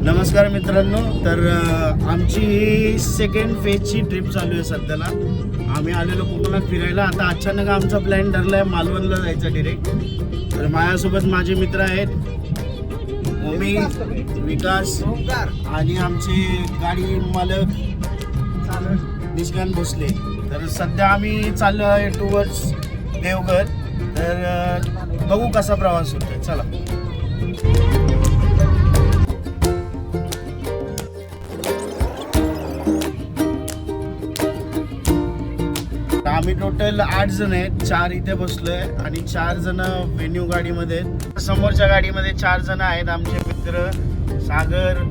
नमस्कार मित्रांनो, तर आमची सेकंड फेजची ट्रिप चालू आहे सध्याला. आम्ही आलेलो कोकणात फिरायला. आता अचानक आमचा प्लॅन ठरला आहे मालवणला जायचा डिरेक्ट. तर माझ्यासोबत माझे मित्र आहेत ओमी, विकास आणि आमचे गाडी मालक निष्कांत भोसले. तर सध्या आम्ही चाललो आहे टुवर्ड्स देवघर. तर बघू कसा प्रवास होतोय. चला. आम्ही टोटल 8 जण आहेत. 4 इथे बसलोय आणि 4 जण व्हेन्यू गाडीमध्ये आहेत. समोरच्या गाडीमध्ये 4 जण आहेत आमचे मित्र सागर,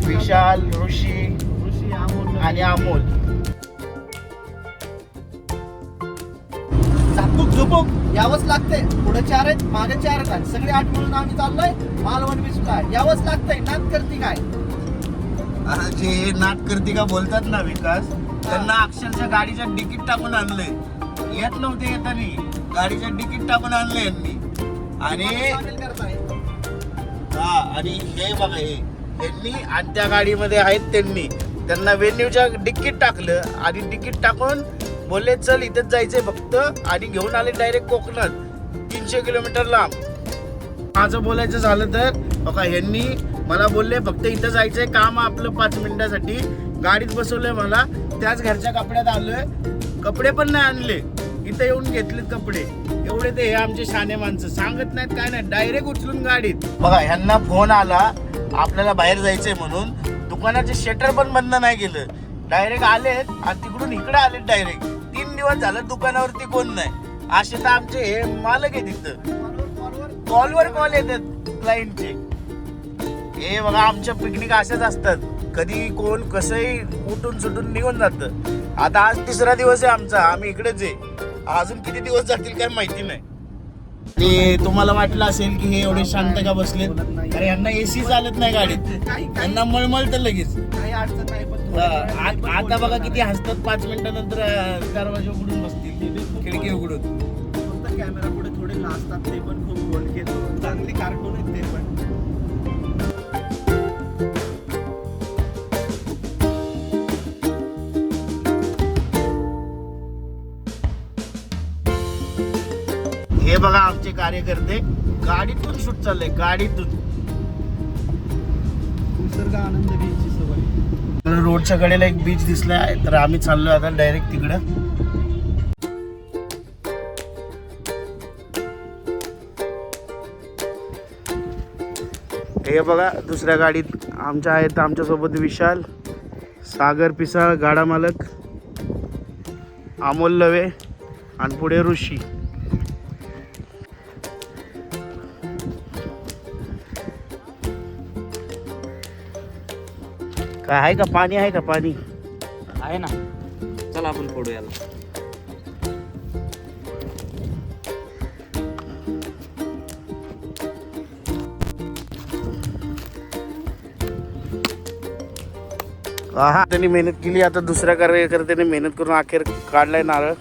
विशाल, ऋषी आणि अमोल. झापूक झुपूक यावंच लागतंय. पुढे 4 आहेत, मागे 4 आहेत. सगळे 8 म्हणून आम्ही चाललोय मालवण बीचला. यावंच लागतंय. नाद करती काय? जे नाट करते का बोलतात ना विकास, त्यांना अक्षरशः गाडीच्या तिकीट टाकून आणलंय. येत नव्हते येताना गाडीच्या तिकीट टाकून आणलंय यांनी. आणि आणि हे बघा, यांनी आणि त्या गाडीमध्ये आहेत त्यांना व्हेन्यूच्या तिकीट टाकलं आणि तिकीट टाकून बोलले चल इथेच जायचंय फक्त, आणि घेऊन आले डायरेक्ट कोकणात 300 किलोमीटर लांब. माझं बोलायचं झालं तर बघा, यांनी मला बोलले फक्त इथं जायचंय काम आपलं 5 मिनिटासाठी. गाडीत बसवलंय मला, त्याच घरच्या कपड्यात आलोय. कपडे पण नाही आणले, इथं येऊन घेतलेत कपडे. एवढे ते हे आमचे शाने माणसं सांगत नाहीत काय नाही, डायरेक्ट उचलून गाडीत. बघा, ह्यांना फोन आला आपल्याला बाहेर जायचंय म्हणून. दुकानाचे शटर पण बंद नाही केलं, डायरेक्ट आलेत आणि तिकडून इकडे आलेत डायरेक्ट. 3 दिवस झालं दुकानावरती कोण नाही. असे तर आमचे हे मालक आहे तिथं. कॉलवर कॉल येतात क्लायंटचे. हे बघा, आमच्या पिकनिक अशाच असतात. कधी कोण कसंही उठून सुटून निघून जातं. आता आज 3रा दिवस आहे आमचा. आम्ही इकडेच आहे. अजून किती दिवस जातील काय माहिती नाही. आणि तुम्हाला वाटलं असेल की हे एवढे शांत का बसलेत, अरे यांना एसी चालत नाही गाडीत. यांना मळमळतं लगेच. काही अडचण नाही. पण आता बघा किती हसतात. 5 मिनिटानंतर दरवाजा उघडून बसतील, खिडकी उघडून. फक्त कॅमेरा पुढे थोडे लाजतात. ते पण खूप बोलके चांगले कार्टून आहेत ते पण. हे बघा, आमचे कार्यकर्ते गाडीतून शूट चाललंय. गाडीतून निसर्ग आनंद बीचची सवय. रोडच्या कडेला एक बीच दिसलाय, तर आम्ही चाललो आता डायरेक्ट तिकडं. हे बघा, दुसऱ्या गाडीत आमच्या आहेत आमच्यासोबत विशाल, सागर पिसाळ गाडा मालक, अमोल लवे आणि पुढे ऋषी. काय आहे का पाणी? आहे का पाणी? आहे ना. चला आपण फोडू याला. हा, त्यांनी मेहनत केली. आता दुसऱ्या कार्यकर्त्याने मेहनत करून अखेर काढलाय नारळ.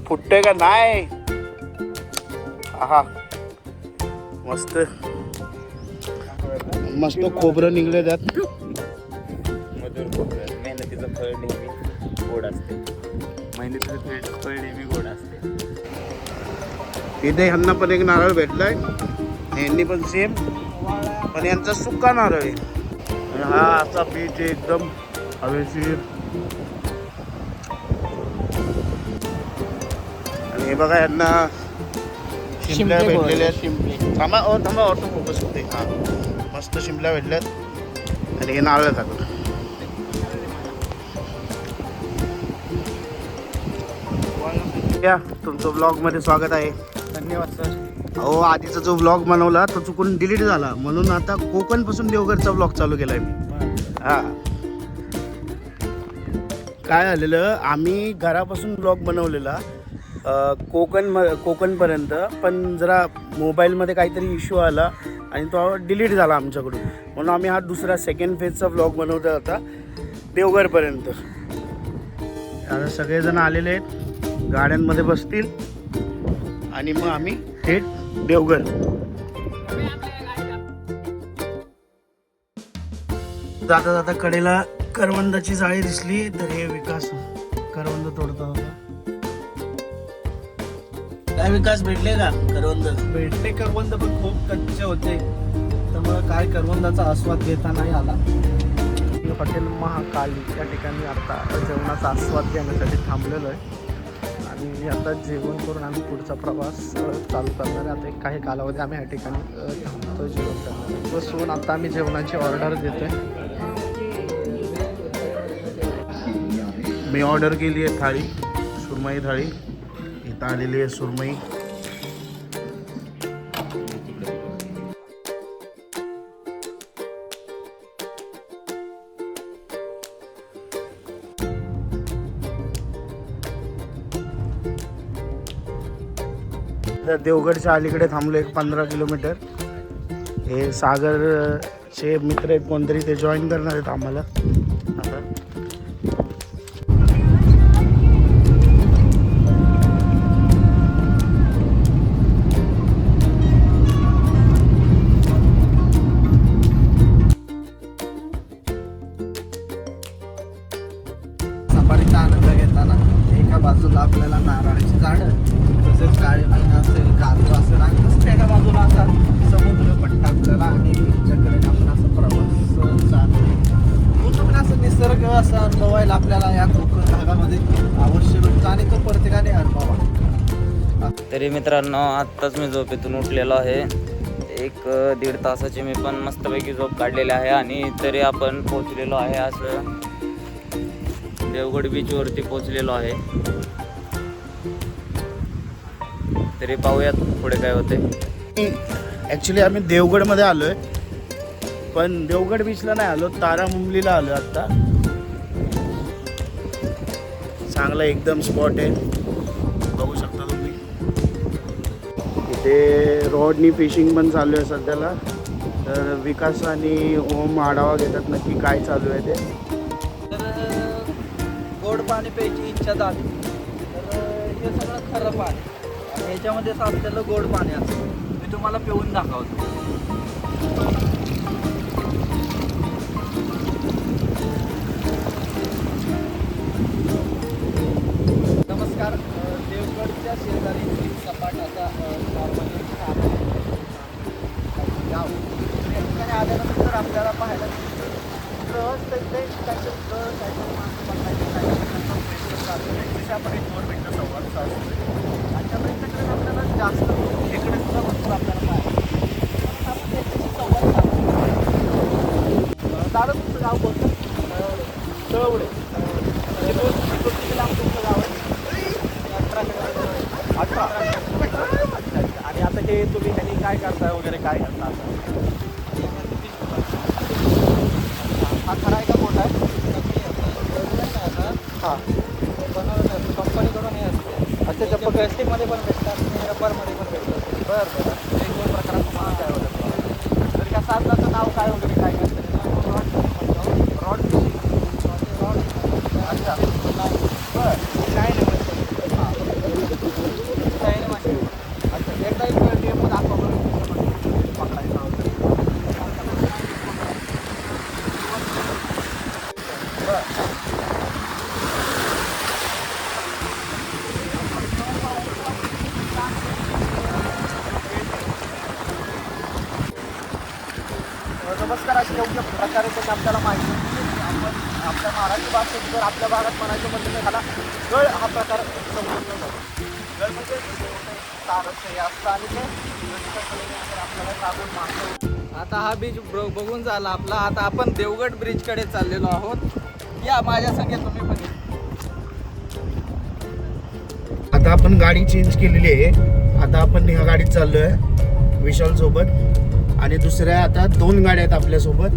फुटतोय का नाही? हा, मस्त मस्त खोबरं निघले त्यात. मधुर खोबरं. मेहनतीचं फळ नेहमी गोड असते. मेहनतीचं फळ नेहमी गोड असते. इथे ह्यांना पण एक नारळ भेटलाय. यांनी पण सेम, पण यांचा सुका नारळ आहे. हा असा बीच आहे, एकदम हवेशीर. आणि हे बघा, यांना शिमल्या भेटलेल्या आहेत. थांबा ऑटो फोकस होते. हा, मस्त शिमल्या भेटल्यात आणि हे नारळ खातो. या, तुमचं ब्लॉगमध्ये स्वागत आहे. धन्यवाद सर. अहो, आधीचा जो ब्लॉग बनवला तो चुकून डिलीट झाला, म्हणून आता कोकणपासून देवघरचा ब्लॉग चालू केलाय मी. हा, काय झालेलं, आम्ही घरापासून ब्लॉग बनवलेला कोकणपर्यंत, पण जरा मोबाईलमध्ये काहीतरी इश्यू आला आणि तो डिलीट झाला आमच्याकडून. म्हणून आम्ही हा दुसरा सेकंड फेजचा ब्लॉग बनवता होता देवघरपर्यंत. आता सगळेजण आलेले आहेत, गाड्यांमध्ये बसतील आणि मग आम्ही थेट देवघर. जाता जाता कडेला करवंदाची जाळी दिसली तर हे विकास करवंद तोडता होता. काय विकास भेटले का करवंद? भेटले करवंद पण खूप कच्चे होते, त्यामुळे काय करवंदाचा आस्वाद घेता नाही आला. हॉटेल महाकाली या ठिकाणी आता जेवणाचा आस्वाद घेण्यासाठी थांबलेलो आहे आणि आता जेवण करून आम्ही पुढचा प्रवास चालू करणार आहे. आता एक काही कालावधी आम्ही या ठिकाणी थांबतो जेवण करणार बसून. आता आम्ही जेवणाची ऑर्डर देतोय. मी ऑर्डर केली आहे थाळी, सुरमई थाळी. इथं आलेली आहे सुरमई. देवगडच्या अलीकडे थांबलो एक 15 किलोमीटर. हे सागरचे मित्र आहेत कोणतरी, ते जॉईन करणार आहेत आम्हाला आता. सफारीचा आनंद घेताना एका बाजूला आपल्याला नारळाची झाडं, तसेच काळे महिना असेल, काजू असेल आणि तसंच एका बाजूला असा समुद्र पट्टा आपल्याला आणि ज्याकडे आपण असं प्रवास चालू पूर्ण असं निसर्ग असा अनुभवायला आपल्याला या कोकण भागामध्ये अवश्य भेटतो आणि तो प्रत्येकाने अनुभवा. तरी मित्रांनो आत्ताच मी झोपेतून उठलेलो आहे. 1-1.5 तासाची मी पण मस्तपैकी झोप काढलेली आहे आणि तरी आपण पोहोचलेलो आहे असं देवगड बीचवरती पोहोचलेलो आहे. तरी पाहूयात पुढे काय होते. ॲक्च्युली आम्ही देवगडमध्ये आलो आहे, पण देवगड बीचला नाही आलो, तारामुंबलीला आलो आत्ता. चांगला एकदम स्पॉट आहे, बघू शकता तुम्ही. इथे रॉडनी फिशिंग पण चालू आहे सध्याला. तर विकास आणि ओम आढावा घेतात नक्की काय चालू आहे ते. गोड पाणी प्यायची इच्छा झाली तर हे सगळं खरं पाणी आणि ह्याच्यामध्ये साचलेलं गोड पाणी असतं. मी तुम्हाला पिऊन दाखवतो. नमस्कार. देवगडच्या शेजारी सपाट असा नॉर्मली गाव. या ठिकाणी आल्यानंतर आपल्याला पाहायला सहज त्यांचे काहीतरी माणसं बघायची आपण 1-2 मिनटं संवाद साधतो आणि त्या मिनिटाकडे आपल्याला जास्त इकडे सुद्धा भरपूर आपल्याला पाहायला आपण त्याच्याशी संवाद साधतो. दादा तुमचं गाव कोणतं? तळवडे. किती लांब तुमचं गाव आहे? 18. अच्छा. आणि आता हे तुम्ही ह्यानी काय करताय वगैरे काय करता असं? हा खरा आहे का मोठा आहे? हां कंपनीकडून हे असते. अच्छा त्या प्लॅस्टिकमध्ये पण भेटतात आणि रबरमध्ये पण भेटतात. बरं. 1-2 प्रकारात महाग आहे वगैरे. तर त्या साधनाचं नाव काय वगैरे काय करतं? रॉड. अच्छा बरं. काय नाही हां काय नाही माहिती. अच्छा एकदा एक डेमो दाखवा बरं पकडायचा वगैरे. बरं. नमस्कार. अशा योग्य प्रकारे त्यांनी आपल्याला माहिती दिली. आपण आपल्या मराठी भाषेत जर आपल्या भागात म्हणायचं म्हणजे त्याला गळ हा प्रकार समजला जातो. गळ म्हणजे तारच हे असतं आणि ते आपल्याला साधून मागतो. आता हा बीच बघून झाला आपला. आता आपण देवगड ब्रिजकडे चाललेलो आहोत. या माझ्या संगे तुम्ही पण. आता आपण गाडी चेंज केलेली आहे. आता आपण ह्या गाडीत चाललो आहे विशाल सोबत आणि दुसऱ्या आता 2 गाड्या आहेत आपल्यासोबत,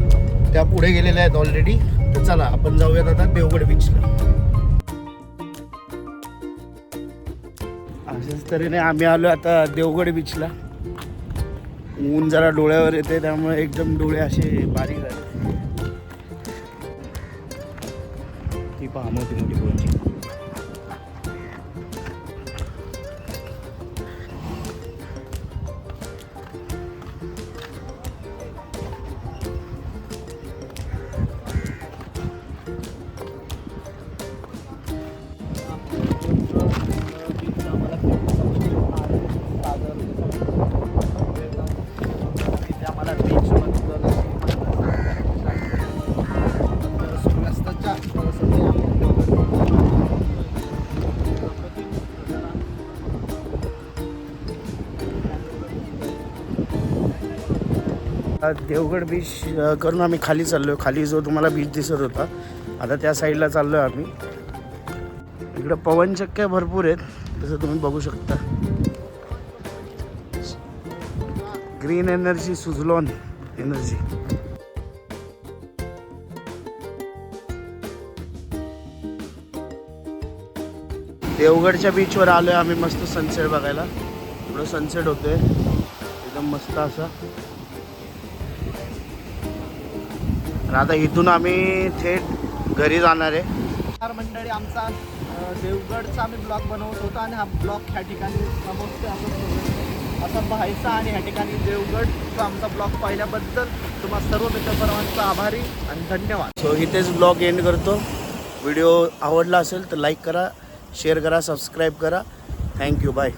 त्या पुढे गेलेल्या आहेत ऑलरेडी. तर चला आपण जाऊयात आता देवगड बीचला. अशाच तऱ्हेने आम्ही आलो आता देवगड बीचला. ऊन जरा डोळ्यावर येते त्यामुळे एकदम डोळे असे बारीक झाले. ती पहा मोठी मोठी बोलची. देवगड बीच करून आम्ही खाली चाललो. खाली जो तुम्हाला बीच दिसत होता, आता त्या साईडला चाललो आहे आम्ही. इकडं पवनचक्क्या भरपूर आहेत, तसं तुम्ही बघू शकता. Green energy, Suzlon energy. देवगडच्या बीचवर आलो आहे आम्ही मस्त सनसेट बघायला. थोडं सनसेट होतोय एकदम मस्त असा. आता इथून आम्ही थेट घरी जाणार आहे. मंडळी, आमचा देवगडचा आम्ही ब्लॉग बनवत होतो आणि हा ब्लॉग ह्या ठिकाणी समजतो आपण असा पाहायचा. आणि ह्या ठिकाणी देवगडचा आमचा ब्लॉग पाहिल्याबद्दल तुम्हाला सर्व मित्रपरिवारांचा आभारी आणि धन्यवाद. सो इथेच ब्लॉग एंड करतो. व्हिडिओ आवडला असेल तर लाईक करा, शेअर करा, सबस्क्राईब करा. Thank you, bye.